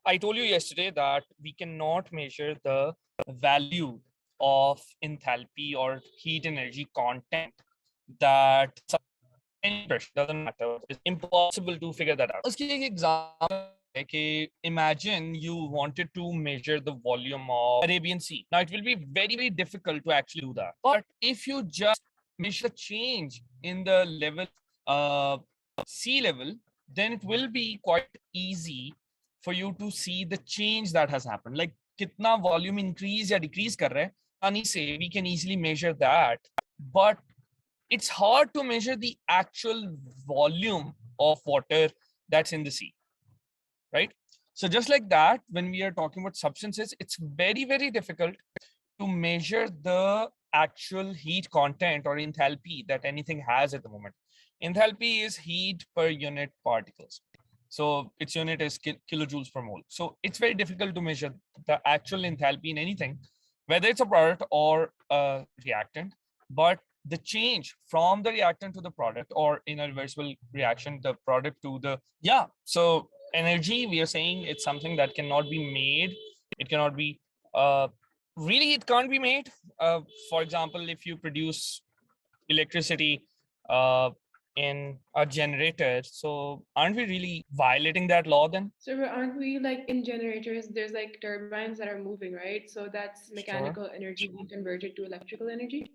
I told you yesterday that we cannot measure the value of enthalpy or heat energy content that any pressure doesn't matter. It's impossible to figure that out. उसकी एक example है कि imagine you wanted to measure the volume of Arabian Sea. Now it will be very, very difficult to actually do that. But if you just measure change in the level, sea level, then it will be quite easy for you to see the change that has happened. Like कितना volume increase या decrease कर रहा है, पानी से we can easily measure that. But it's hard to measure the actual volume of water that's in the sea, right? So just like that, when we are talking about substances, it's very, very difficult to measure the actual heat content or enthalpy that anything has at the moment. Enthalpy is heat per unit particles. So its unit is kilojoules per mole. So it's very difficult to measure the actual enthalpy in anything, whether it's a product or a reactant. But the change from the reactant to the product, or in a reversible reaction, the product to the, so energy, we are saying it's something that cannot be made. It cannot be, really, it can't be made. For example, if you produce electricity in a generator, so aren't we really violating that law then? So aren't we like in generators, there's like turbines that are moving, right? So that's Sure. mechanical energy being converted to electrical energy.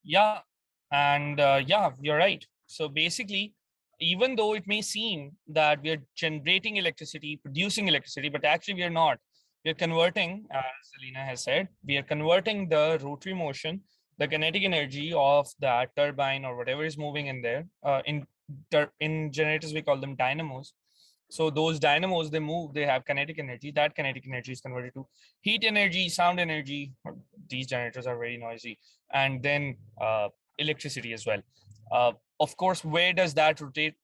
Yeah, and yeah, you're right. So basically, even though it may seem that we are generating electricity, producing electricity, but actually we are not. We are converting, as Selena has said, we are converting the rotary motion, the kinetic energy of that turbine or whatever is moving in there. In generators, we call them dynamos. So those dynamos, they move, they have kinetic energy. That kinetic energy is converted to heat energy, sound energy. These generators are very noisy. And then electricity as well. Of course, where does that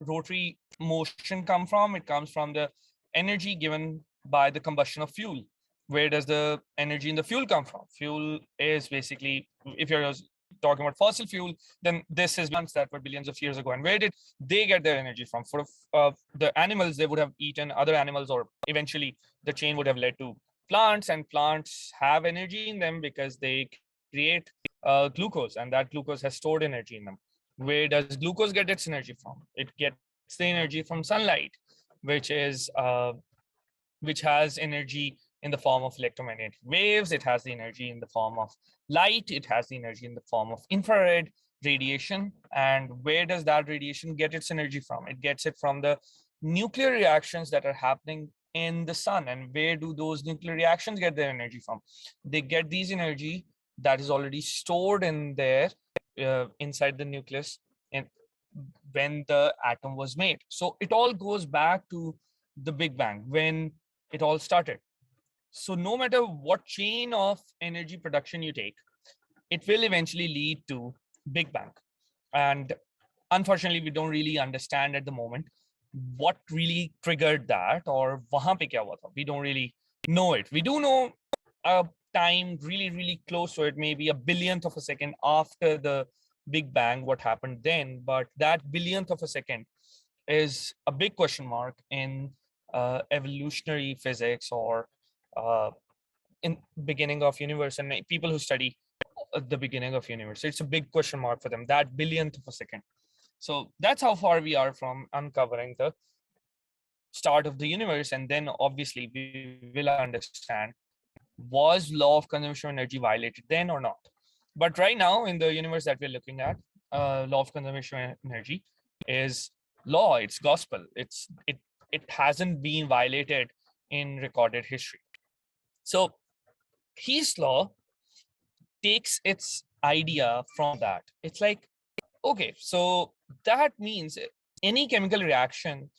rotary motion come from? It comes from the energy given by the combustion of fuel. Where does the energy in the fuel come from? Fuel is basically, if you're talking about fossil fuel, then this is plants that were billions of years ago. And where did they get their energy from? For the animals, they would have eaten other animals, or eventually the chain would have led to plants, and plants have energy in them because they create glucose, and that glucose has stored energy in them. Where does glucose get its energy from? It gets the energy from sunlight, which is which has energy in the form of electromagnetic waves. It has the energy in the form of light. It has the energy in the form of infrared radiation. And where does that radiation get its energy from? It gets it from the nuclear reactions that are happening in the sun. And where do those nuclear reactions get their energy from? They get these energy that is already stored in there, inside the nucleus, and when the atom was made. So it all goes back to the Big Bang, when it all started. So no matter what chain of energy production you take, it will eventually lead to Big Bang. And unfortunately, we don't really understand at the moment what really triggered that, or wahan pe kya hua tha. We don't really know it. We do know a time really, really close to it, maybe a billionth of a second after the Big Bang, what happened then. But that billionth of a second is a big question mark in evolutionary physics, or uh, in beginning of universe, and people who study the beginning of universe. It's a big question mark for them, that billionth of a second. So that's how far we are from uncovering the start of the universe. And then obviously we will understand, was law of conservation of energy violated then or not? But right now in the universe that we're looking at, law of conservation of energy is law. It's gospel. It hasn't been violated in recorded history. So Hess law takes its idea from that. It's like, okay, so that means any chemical reaction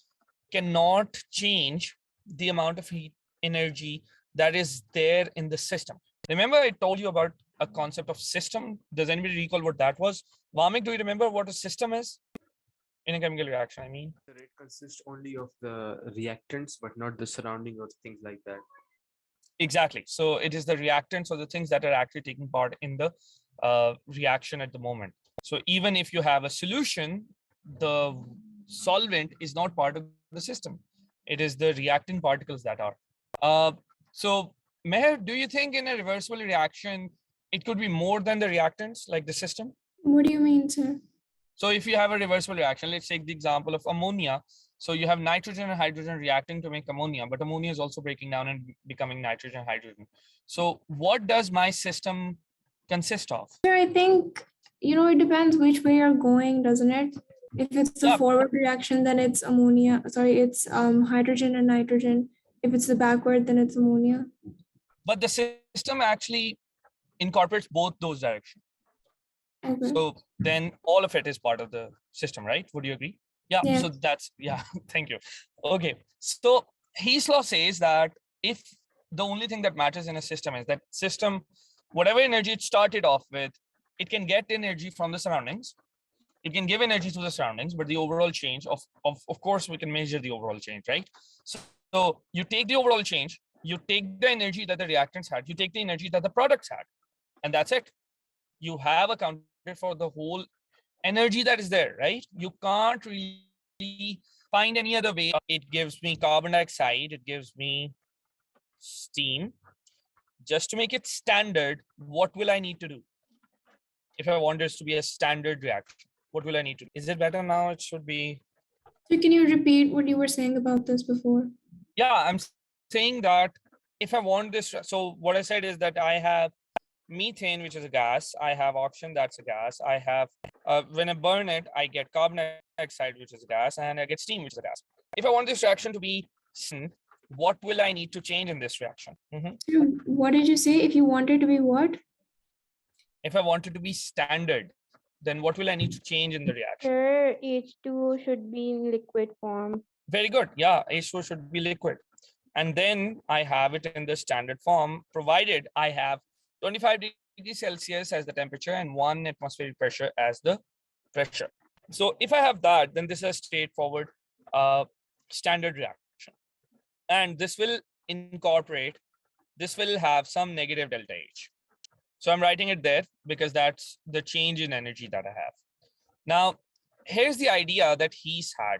cannot change the amount of heat energy that is there in the system. Remember, I told you about a concept of system. Does anybody recall what that was? Vamik, do you remember what a system is in a chemical reaction? I mean, It consists only of the reactants, but not the surrounding or things like that. exactly. So it is the reactants or the things that are actually taking part in the reaction at the moment. So even if you have a solution, the solvent is not part of the system. It is the reactant particles that are. So Meher, do you think in a reversible reaction, it could be more than the reactants, like the system? What do you mean, sir? So if you have a reversible reaction, let's take the example of ammonia. So you have nitrogen and hydrogen reacting to make ammonia, but ammonia is also breaking down and becoming nitrogen, hydrogen. So what does my system consist of? Sir, I think, it depends which way you're going, doesn't it? If it's the Yeah. forward reaction, then it's ammonia. Sorry, it's hydrogen and nitrogen. If it's the backward, then it's ammonia. But the system actually incorporates both those directions. Okay. So then all of it is part of the system, right? Would you agree? Yeah. Yeah. So that's, yeah, thank you. Okay. So Hess law says that if the only thing that matters in a system is that system, whatever energy it started off with, it can get energy from the surroundings. It can give energy to the surroundings, but the overall change of course, we can measure the overall change, right? So you take the overall change, you take the energy that the reactants had, you take the energy that the products had, and that's it. You have accounted for the whole energy that is there, right? You can't really find any other way. It gives me carbon dioxide, it gives me steam. Just to make it standard, what will I need to do? If I want this to be a standard reaction, what will I need to do? Is it better now? It should be. So can you repeat what you were saying about this before? Yeah, I'm saying that if I want this, so what I said is that I have methane, which is a gas. I have oxygen, that's a gas. I have, when I burn it, I get carbon dioxide, which is a gas, and I get steam, which is a gas. If I want this reaction to be, what will I need to change in this reaction? So what did you say? If you wanted to be what? If I want it to be standard, then what will I need to change in the reaction? Sir, H2O should be in liquid form. Very good. Yeah, H2O should be liquid. And then I have it in the standard form, provided I have 25 degrees Celsius as the temperature and 1 atmospheric pressure as the pressure. So if I have that, then this is a straightforward standard reaction. And this will incorporate, this will have some negative delta H. So I'm writing it there because that's the change in energy that I have. Now, here's the idea that Hess had.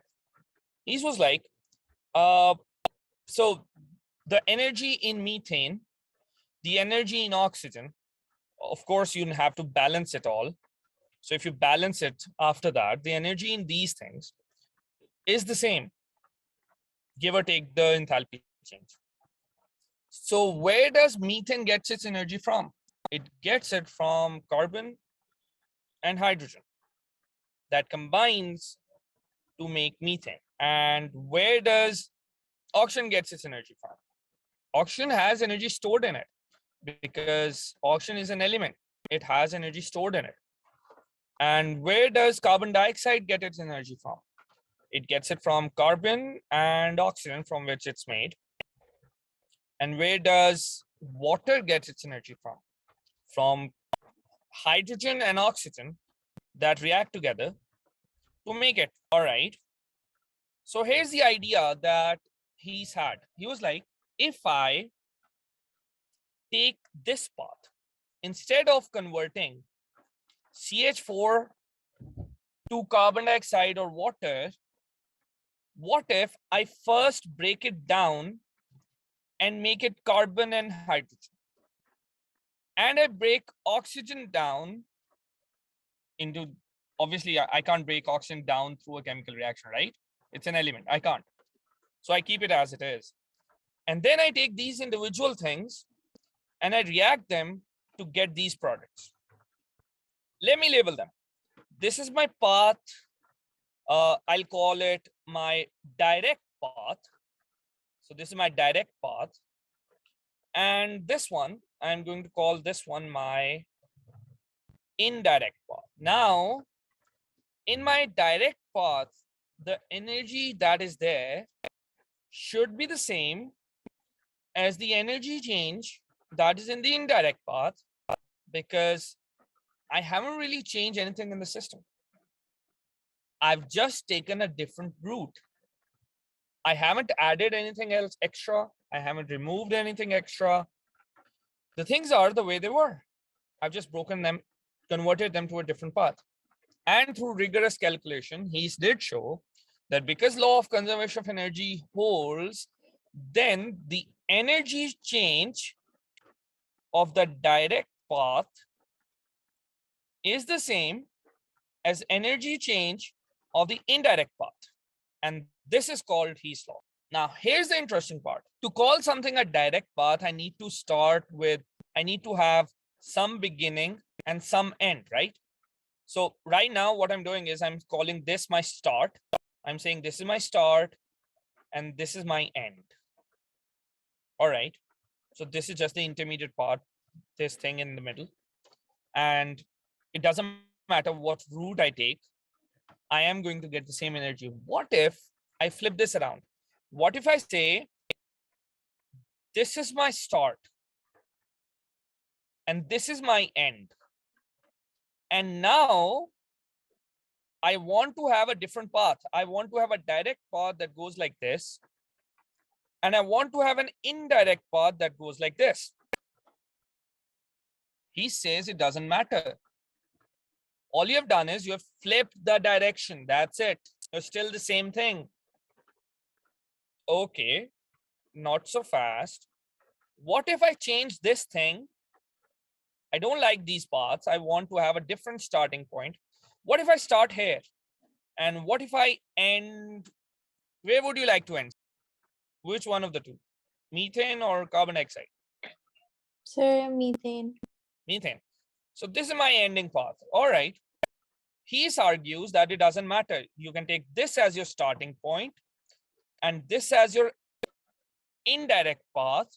Hess was like, so the energy in methane, the energy in oxygen, of course, you have to balance it all. So if you balance it after that, the energy in these things is the same, give or take the enthalpy change. So where does methane get its energy from? It gets it from carbon and hydrogen that combines to make methane. And where does oxygen gets its energy from? Oxygen has energy stored in it because oxygen is an element. It has energy stored in it. And where does carbon dioxide get its energy from? It gets it from carbon and oxygen from which it's made. And where does water get its energy from? From hydrogen and oxygen that react together to make it. All right. So here's the idea that Hess had. He was like, if I take this path, instead of converting CH4 to carbon dioxide or water, what if I first break it down and make it carbon and hydrogen? And I break oxygen down into, obviously, I can't break oxygen down through a chemical reaction, right? It's an element, I can't. So I keep it as it is. And then I take these individual things and I react them to get these products. Let me label them. This is my path. I'll call it my direct path. So this is my direct path. And this one, I'm going to call this one my indirect path. Now, in my direct path, the energy that is there should be the same as the energy change that is in the indirect path, because I haven't really changed anything in the system. I've just taken a different route. I haven't added anything else extra. I haven't removed anything extra. The things are the way they were. I've just broken them, converted them to a different path. And through rigorous calculation, he did show that because law of conservation of energy holds, then the energy change of the direct path is the same as energy change of the indirect path. And this is called Hess law. Now, here's the interesting part. To call something a direct path, I need to have some beginning and some end, right? So right now, what I'm doing is I'm calling this my start. I'm saying this is my start and this is my end. All right. So this is just the intermediate part, this thing in the middle. And it doesn't matter what route I take, I am going to get the same energy. What if I flip this around? What if I say, this is my start and this is my end. And now I want to have a different path. I want to have a direct path that goes like this. And I want to have an indirect path that goes like this. He says it doesn't matter. All you have done is you have flipped the direction. That's it. You're still the same thing. Okay, not so fast. What if I change this thing? I don't like these paths. I want to have a different starting point. What if I start here? And what if I end? Where would you like to end? Which one of the two? Methane or carbon dioxide? Sir, methane. Methane. So this is my ending path. All right. Hess argues that it doesn't matter. You can take this as your starting point and this as your indirect path,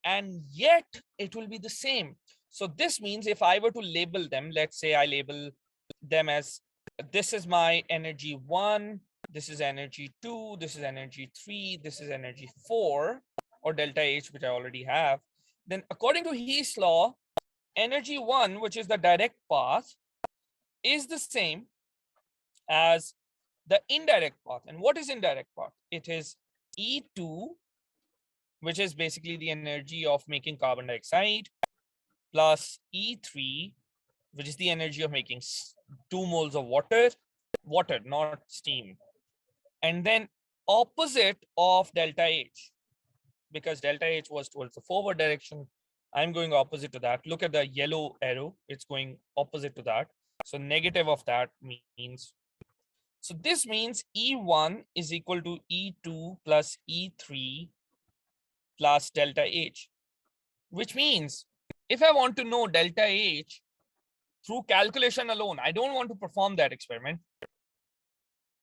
and yet it will be the same. So this means if I were to label them, let's say I label them as, this is my energy 1, this is energy 2, this is energy 3, this is energy 4, or delta H, which I already have. Then according to Hess law, energy 1, which is the direct path, is the same as the indirect path. And what is indirect path? It is E2, which is basically the energy of making carbon dioxide, plus E3, which is the energy of making 2 moles of water, not steam. And then opposite of delta H, because delta H was towards the forward direction, I'm going opposite to that. Look at the yellow arrow, it's going opposite to that. So negative of that means, so this means E1 is equal to E2 plus E3 plus delta H, which means if I want to know delta H through calculation alone, I don't want to perform that experiment,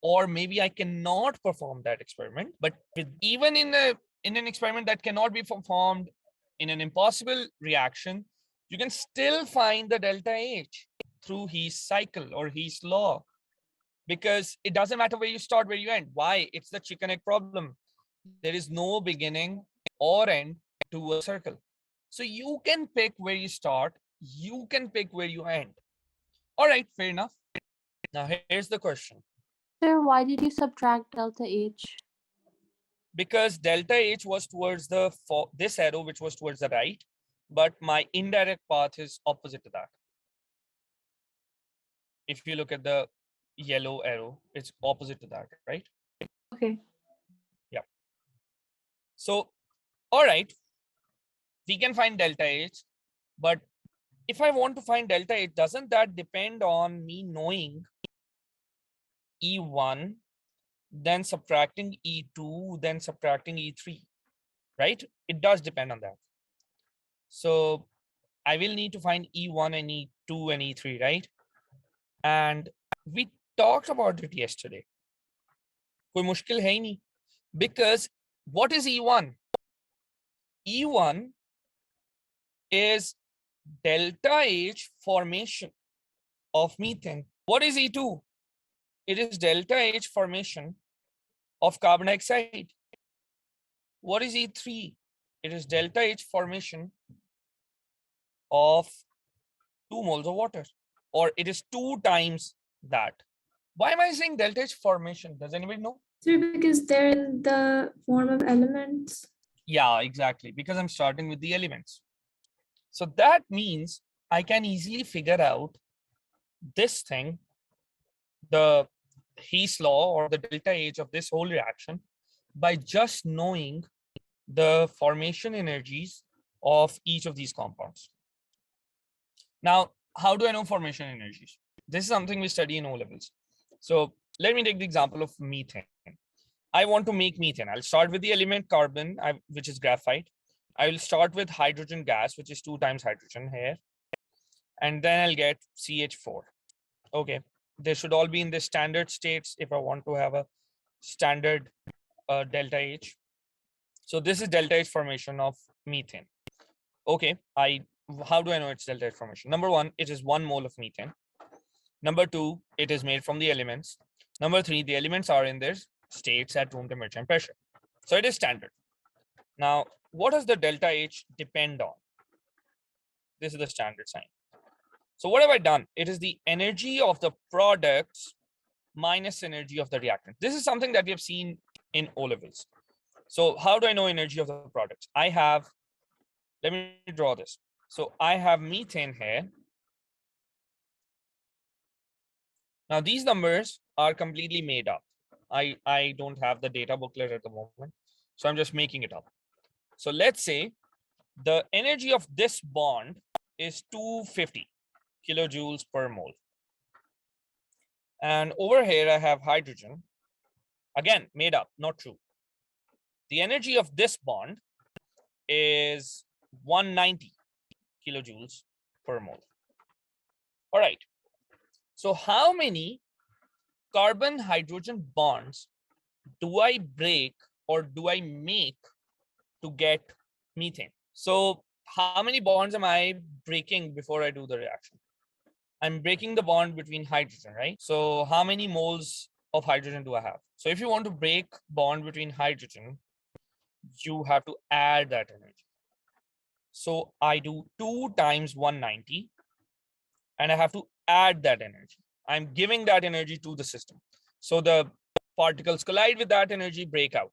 or maybe I cannot perform that experiment, but even in an experiment that cannot be performed in an impossible reaction, you can still find the delta H through Hess cycle or Hess law, because it doesn't matter where you start, where you end. Why? It's the chicken egg problem. There is no beginning or end to a circle. So you can pick where you start, you can pick where you end. All right, fair enough. Now here's the question. Sir, why did you subtract delta H? Because delta H was towards the, this arrow, which was towards the right, but my indirect path is opposite to that. If you look at the yellow arrow, it's opposite to that, right? Okay. Yeah. So, all right, we can find delta H, but if I want to find delta H, doesn't that depend on me knowing E1, then subtracting E2, then subtracting E3, right? It does depend on that. So I will need to find E1 and E2 and E3, right? And we talked about it yesterday. Koi mushkil hai nahi. Because what is E1? E1 is delta H formation of methane. What is E2? It is delta H formation of carbon dioxide. What is E3? It is delta H formation of 2 moles of water, or it is 2 times that. Why am I saying delta H formation? Does anybody know? So because they're in the form of elements. Yeah, exactly. Because I'm starting with the elements. So that means I can easily figure out this thing, the Hess law or the delta H of this whole reaction by just knowing the formation energies of each of these compounds. Now, how do I know formation energies? This is something we study in O levels. So let me take the example of methane. I want to make methane. I'll start with the element carbon, which is graphite. I will start with hydrogen gas, which is 2 times hydrogen here. And then I'll get CH4. Okay, they should all be in the standard states if I want to have a standard delta H. So this is delta H formation of methane. Okay, how do I know it's delta H formation? Number one, it is 1 mole of methane. Number two, it is made from the elements. Number three, the elements are in their states at room temperature and pressure. So it is standard. Now, what does the delta H depend on? This is the standard sign. So what have I done? It is the energy of the products minus energy of the reactant. This is something that we have seen in O levels. So how do I know energy of the products? Let me draw this. So I have methane here. Now these numbers are completely made up. I don't have the data booklet at the moment, so I'm just making it up. So let's say the energy of this bond is 250 kilojoules per mole. And over here I have hydrogen, again made up, not true. The energy of this bond is 190 kilojoules per mole. All right. So how many carbon hydrogen bonds do I break or do I make to get methane? So how many bonds am I breaking before I do the reaction? I'm breaking the bond between hydrogen, right? So how many moles of hydrogen do I have? So if you want to break bond between hydrogen, you have to add that energy. So I do 2 times 190 and I have to add that energy. I'm giving that energy to the system. So the particles collide with that energy, break out.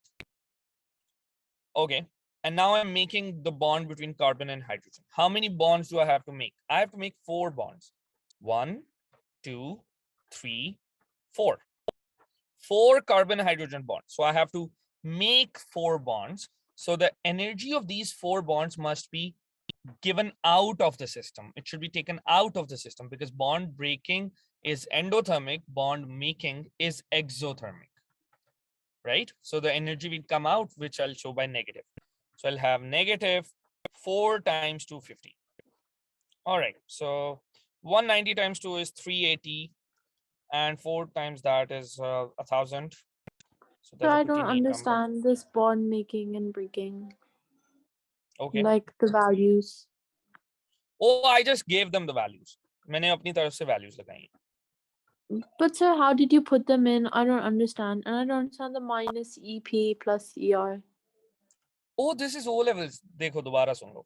Okay. And now I'm making the bond between carbon and hydrogen. How many bonds do I have to make? I have to make 4 bonds. 1, 2, 3, 4. 4 carbon hydrogen bonds. So I have to make 4 bonds. So the energy of these 4 bonds must be given out of the system. It should be taken out of the system because bond breaking is endothermic, bond making is exothermic, right? So the energy will come out, which I'll show by negative. So I'll have negative 4 times 250. All right, so 190 times 2 is 380 and 4 times that is 1000. So So that's a I pretty don't neat number. understand this bond making and breaking, Okay. like the values. Oh, I just gave them the values. मैंने अपनी तरफ से values लगाई. But sir, how did you put them in? I don't understand. And I don't understand the minus EP plus ER. Oh, this is O levels. देखो दोबारा सुन लो.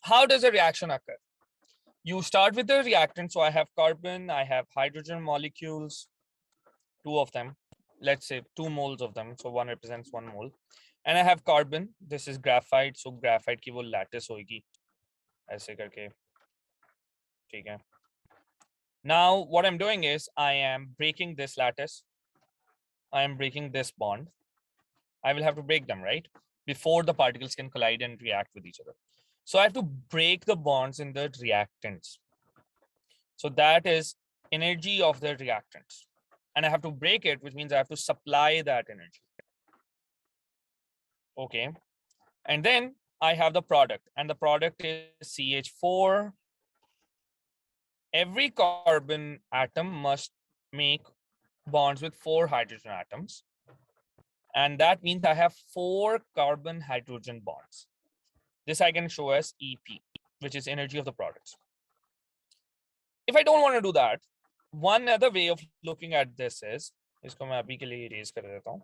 How does a reaction occur? You start with the reactant. So I have carbon, I have hydrogen molecules, 2 of them. Let's say 2 moles of them. So 1 represents 1 mole. And I have carbon. This is graphite. So graphite की वो lattice होगी. ऐसे करके. ठीक है. Now what I'm doing is I am breaking this lattice. I am breaking this bond. I will have to break them, right? Before the particles can collide and react with each other. So I have to break the bonds in the reactants. So that is energy of the reactants. And I have to break it, which means I have to supply that energy. Okay. And then I have the product, and the product is CH4. Every carbon atom must make bonds with 4 hydrogen atoms. And that means I have 4 carbon hydrogen bonds. This I can show as EP, which is energy of the products. If I don't want to do that, one other way of looking at this is, इसको मैं अभी के लिए erase कर देता हूँ.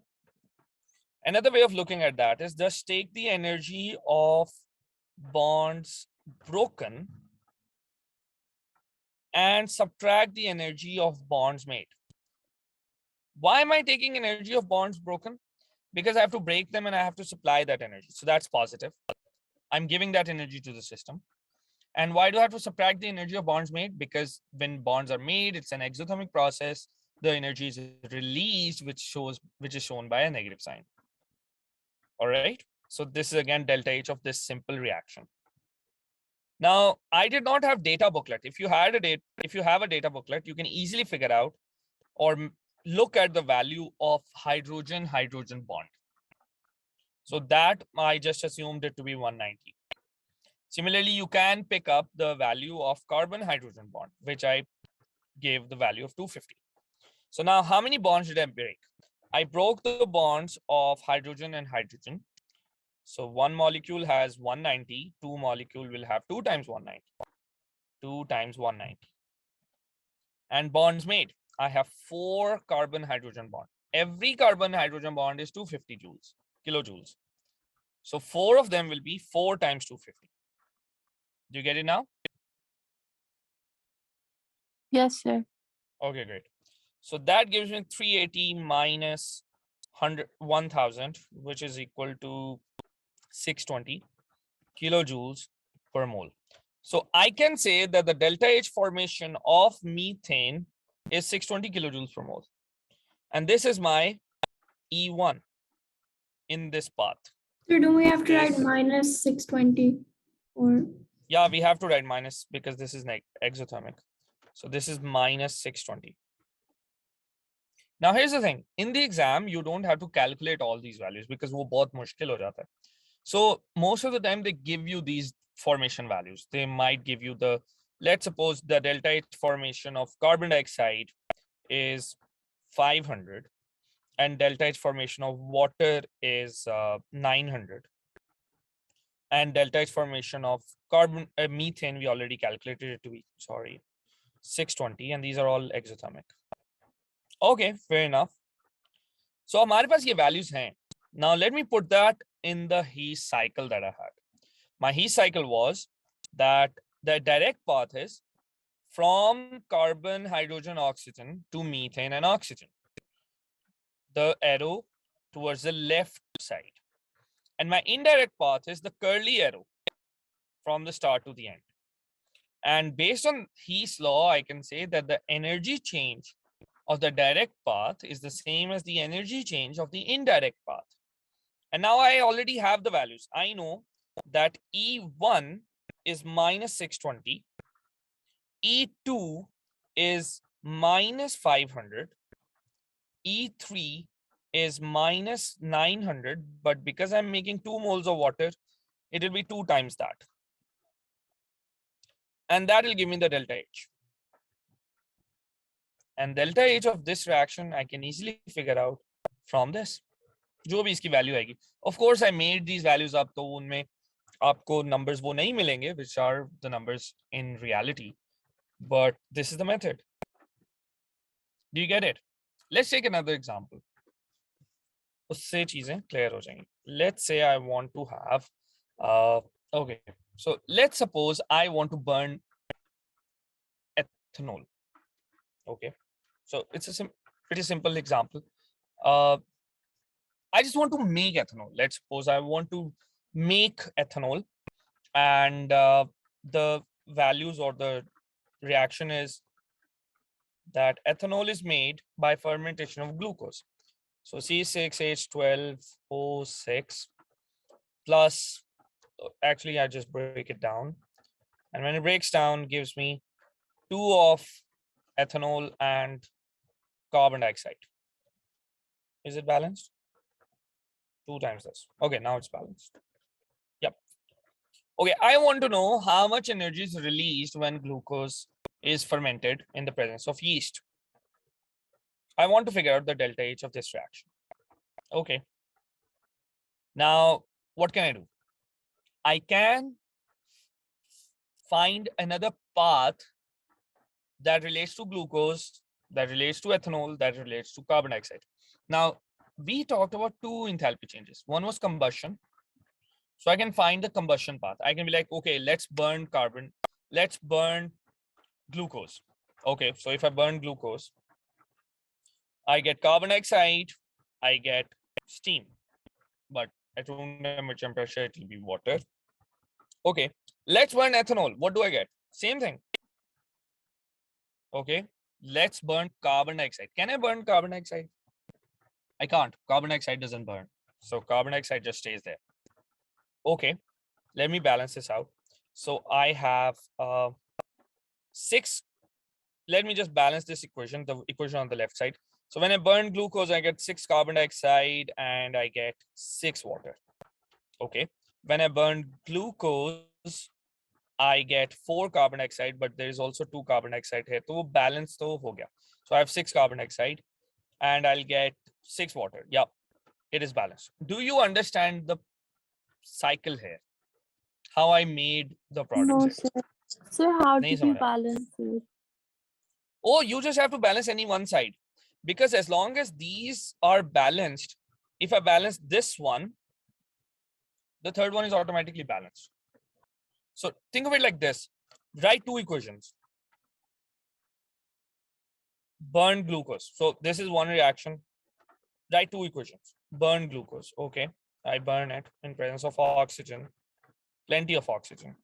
Another way of looking at that is just take the energy of bonds broken and subtract the energy of bonds made. Why am I taking energy of bonds broken? Because I have to break them and I have to supply that energy. So that's positive. I'm giving that energy to the system. And why do I have to subtract the energy of bonds made? Because when bonds are made, it's an exothermic process. The energy is released, which is shown by a negative sign. All right. So this is again delta H of this simple reaction. Now, I did not have data booklet. If you have a data booklet, you can easily figure out or look at the value of hydrogen-hydrogen bond. So that I just assumed it to be 190. Similarly, you can pick up the value of carbon-hydrogen bond, which I gave the value of 250. So now how many bonds did I break? I broke the bonds of hydrogen and hydrogen. So one molecule has 190, two molecule will have 2 times 190, 2 times 190. And bonds made, I have 4 carbon hydrogen bond. Every carbon hydrogen bond is 250 joules, kilojoules. So 4 of them will be 4 times 250. Do you get it now? Yes, sir. Okay, great. So that gives me 380 minus 1000, which is equal to 620 kilojoules per mole. So I can say that the delta H formation of methane is 620 kilojoules per mole. And this is my E1 in this path. So do we have to write This- minus 620 or? Yeah, we have to write minus because this is exothermic. So this is minus 620. Now here's the thing. In the exam, you don't have to calculate all these values because वो बहुत मुश्किल हो जाता है. So most of the time they give you these formation values. They might give you the, let's suppose the delta H formation of carbon dioxide is 500 and delta H formation of water is 900. And delta H formation of methane, we already calculated it to be, 620, and these are all exothermic. Okay, fair enough. So हमारे पास ये values हैं. Now let me put that in the Hess cycle that I had. My Hess cycle was that the direct path is from carbon, hydrogen, oxygen to methane and oxygen. The arrow towards the left side. And my indirect path is the curly arrow from the start to the end. And based on Hess law, I can say that the energy change of the direct path is the same as the energy change of the indirect path. And now I already have the values. I know that E1 is minus 620, E2 is minus 500, E3 is minus 900, but because I'm making 2 moles of water, it will be 2 times that. And that will give me the delta H. And delta H of this reaction, I can easily figure out from this. जो भी इसकी value आएगी. Of course, I made these values up, तो उनमें आपको numbers वो नहीं मिलेंगे, which are the numbers in reality. But this is the method. Do you get it? Let's take another example. उससे चीजें clear हो जाएंगी. Let's say I want to have, okay. So let's suppose I want to burn ethanol. Okay. So it's a pretty simple example. I just want to make ethanol. Let's suppose I want to make ethanol and the values or the reaction is that ethanol is made by fermentation of glucose. So C6H12O6 plus, actually I just break it down. And when it breaks down, gives me 2 of ethanol and carbon dioxide. Is it balanced? 2 times this. Okay, now it's balanced. Yep. Okay, I want to know how much energy is released when glucose is fermented in the presence of yeast. I want to figure out the delta H of this reaction. Okay. Now, what can I do? I can find another path that relates to glucose, that relates to ethanol, that relates to carbon dioxide. Now, we talked about 2 enthalpy changes. One was combustion. So I can find the combustion path. I can be like, okay, let's burn carbon. Let's burn glucose. Okay, so if I burn glucose, I get carbon dioxide, I get steam. But at room temperature, it will be water. Okay, Let's burn ethanol. What do I get? Same thing. Okay. Let's burn carbon dioxide. Can I burn carbon dioxide? I can't. Carbon dioxide doesn't burn. So carbon dioxide just stays there. Okay. Let me balance this out. So I have 6. Let me just balance this equation, the equation on the left side. So when I burn glucose, I get 6 carbon dioxide and I get 6 water. Okay. When I burn glucose, I get 4 carbon dioxide, but there is also 2 carbon dioxide here. So balance to ho gaya. So I have 6 carbon dioxide and I'll get 6 water. Yeah, it is balanced. Do you understand the cycle here? How I made the product? No, here? sir. Sir, how Nahi did you samajha. balance it? Oh, you just have to balance any one side. Because as long as these are balanced, if I balance this one, the third one is automatically balanced. So think of it like this. Write 2 equations. Burn glucose. So this is one reaction. Write 2 equations. Burn glucose. Okay. I burn it in presence of oxygen. Plenty of oxygen.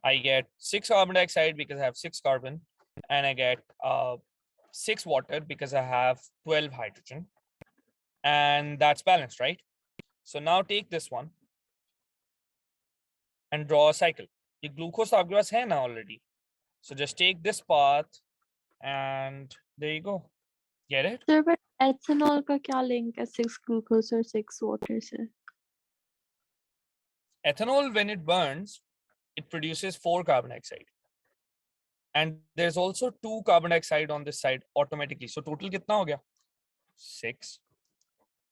I get 6 carbon dioxide because I have 6 carbon. And I get 6 water because I have 12 hydrogen. And that's balanced, right? So now take this one and draw a cycle. The glucose to आपके पास है ना already. So just take this path and there you go. Get it? Sir, but ethanol का क्या link है 6 glucose or 6 water से? Ethanol, when it burns, it produces 4 carbon dioxide. And there's also 2 carbon dioxide on this side automatically. So total कितना हो गया? 6.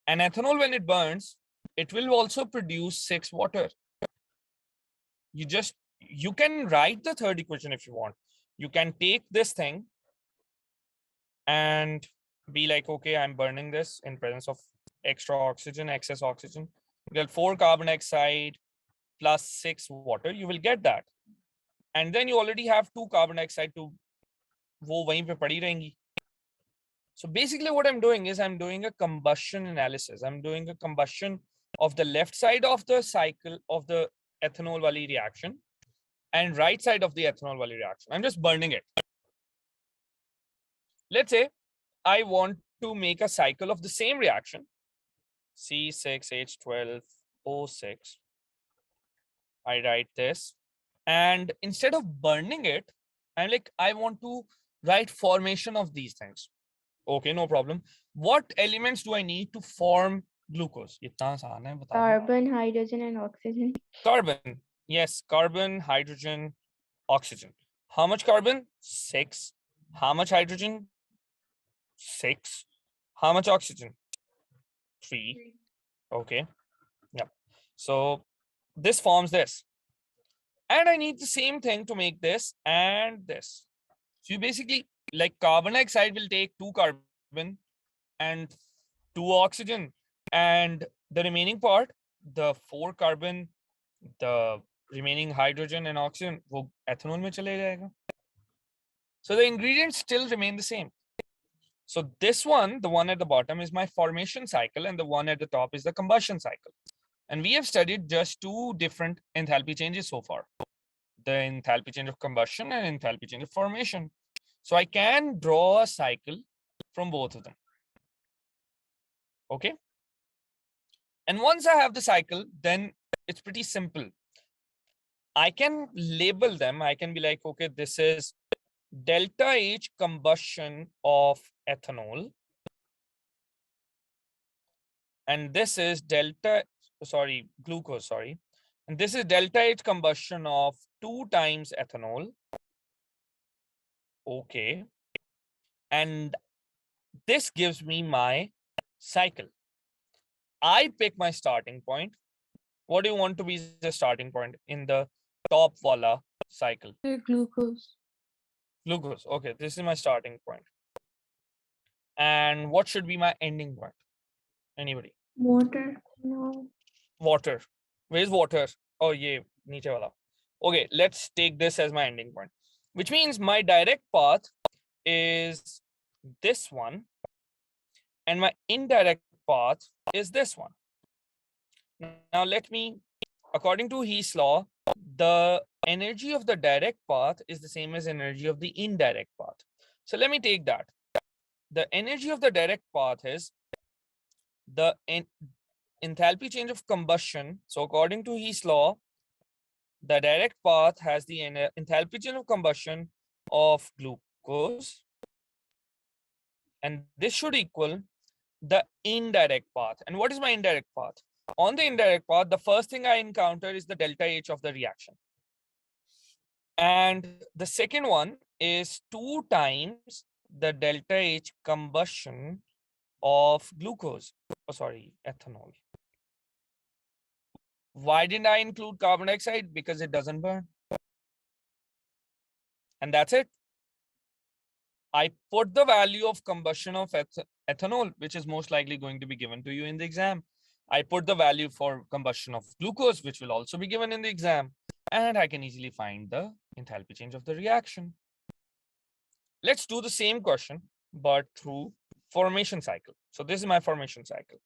And ethanol, when it burns, it will also produce 6 water. You can write the third equation if you want. You can take this thing and be like, okay, I'm burning this in presence of extra oxygen, excess oxygen. You get 4 carbon dioxide plus 6 water, you will get that. And then you already have 2 carbon dioxide to wo wahin pe padi rahengi. So basically what I'm doing is I'm doing a combustion analysis. I'm doing a combustion of the left side of the cycle of the ethanol wali reaction and right side of the ethanol wali reaction. I'm just burning it. Let's say I want to make a cycle of the same reaction, C6H12O6. I write this. And instead of burning it, I'm like, I want to write formation of these things. Okay, no problem. What elements do I need to form glucose? Itna aasan hai, bata do. Carbon, hydrogen, and oxygen. Carbon. Yes, carbon, hydrogen, oxygen. How much carbon? 6. How much hydrogen? 6. How much oxygen? 3. Okay. Yeah. So this forms this. And I need the same thing to make this and this. So you basically, like carbon dioxide will take 2 carbon and 2 oxygen. And the remaining part, the 4 carbon, the remaining hydrogen and oxygen, wo ethanol mein chale jayega. So the ingredients still remain the same. So this one, the one at the bottom, is my formation cycle, and the one at the top is the combustion cycle. And we have studied just 2 different enthalpy changes so far. The enthalpy change of combustion and enthalpy change of formation. So I can draw a cycle from both of them. Okay. And once I have the cycle, then it's pretty simple. I can label them. I can be like, okay, this is delta H combustion of ethanol. And this is glucose, sorry. And this is delta H combustion of 2 times ethanol. Okay. And this gives me my cycle. I pick my starting point. What do you want to be the starting point in the top wala cycle? Glucose. Glucose. Okay, this is my starting point. And what should be my ending point? Anybody? Water. No. Water. Where's water? Oh, yeah, niche wala. Okay, let's take this as my ending point, which means my direct path is this one, and my indirect path is this one. Now let me, according to Hess law, the energy of the direct path is the same as energy of the indirect path. So let me take that. The energy of the direct path is the enthalpy change of combustion. So according to Hess law, the direct path has the enthalpy change of combustion of glucose, and this should equal the indirect path. And what is my indirect path? On the indirect path, the first thing I encounter is the delta H of the reaction. And the second one is 2 times the delta H combustion of glucose. Oh, sorry, ethanol. Why didn't I include carbon dioxide? Because it doesn't burn. And that's it. I put the value of combustion of ethanol, which is most likely going to be given to you in the exam. I put the value for combustion of glucose, which will also be given in the exam. And I can easily find the enthalpy change of the reaction. Let's do the same question, but through formation cycle. So this is my formation cycle.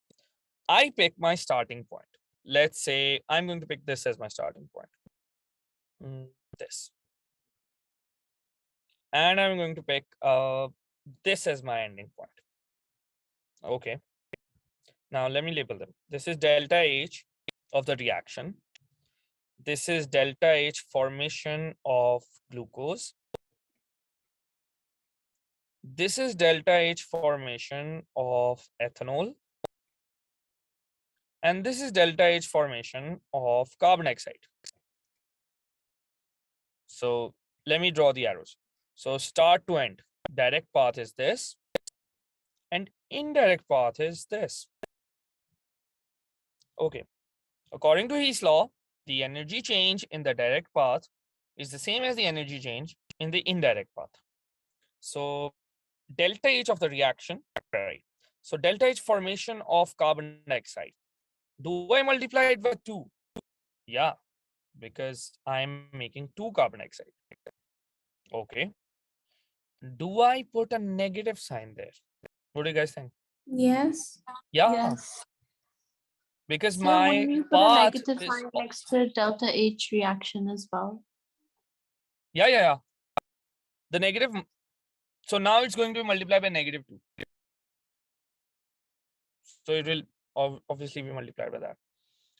I pick my starting point. Let's say I'm going to pick this as my starting point. This. And I'm going to pick this as my ending point. Okay. Now let me label them. This is delta H of the reaction. This is delta H formation of glucose. This is delta H formation of ethanol. And this is delta H formation of carbon dioxide. So let me draw the arrows. So start to end, direct path is this, and indirect path is this. Okay. According to Hess law, the energy change in the direct path is the same as the energy change in the indirect path. So delta H of the reaction, right? So delta H formation of carbon dioxide. Do I multiply it by 2? Yeah, because I'm making 2 carbon dioxide. Okay. Do I put a negative sign there? What do you guys think? Yes. Yeah, Yes. because So my wouldn't you put a path negative is sign next to delta H reaction as well? yeah. The negative. So now it's going to be multiplied by -2. So it will obviously be multiplied by that.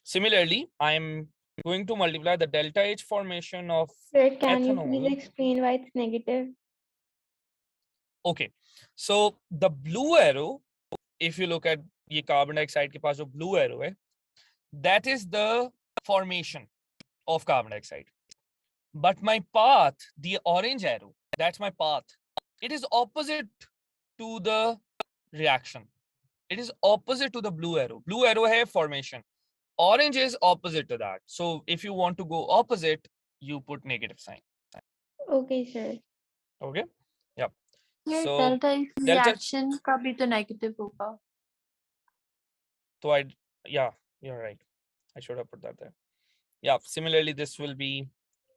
Similarly, I'm going to multiply the delta H formation of Sir, can you please ethanol. explain why it's negative? Okay, so the blue arrow, if you look at the carbon dioxide ke paas jo blue arrow hai, that is the formation of carbon dioxide. But my path, the orange arrow, that's my path. It is opposite to the reaction. It is opposite to the blue arrow. Blue arrow hai formation. Orange is opposite to that. So if you want to go opposite, you put negative sign. Okay, sir. Okay. Yep. Here So delta H delta. reaction का भी तो negative होगा. So yeah, you're right. I should have put that there. Yeah. Similarly, this will be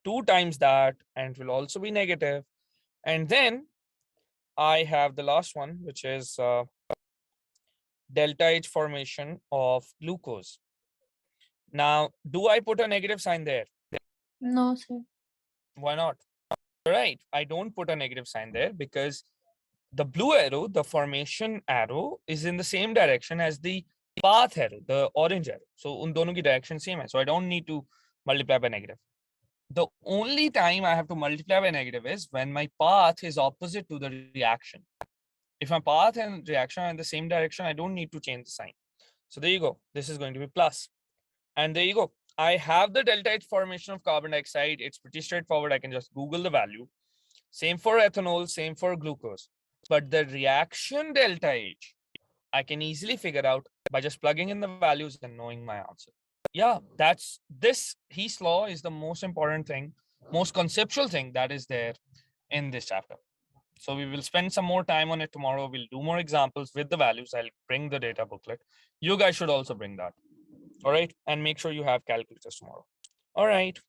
2 times that, and will also be negative. And then I have the last one, which is delta H formation of glucose. Now, do I put a negative sign there? No, sir. Why not? Right. I don't put a negative sign there because the blue arrow, the formation arrow, is in the same direction as the path arrow, the orange arrow. So un dono ki direction same hai. So I don't need to multiply by negative. The only time I have to multiply by negative is when my path is opposite to the reaction. If my path and reaction are in the same direction, I don't need to change the sign. So there you go. This is going to be plus. And there you go. I have the delta H formation of carbon dioxide. It's pretty straightforward. I can just Google the value. Same for ethanol, same for glucose. But the reaction delta H, I can easily figure out by just plugging in the values and knowing my answer. Yeah, that's this. Hess law is the most important thing, most conceptual thing that is there in this chapter. So we will spend some more time on it tomorrow. We'll do more examples with the values. I'll bring the data booklet. You guys should also bring that. All right. And make sure you have calculators tomorrow. All right.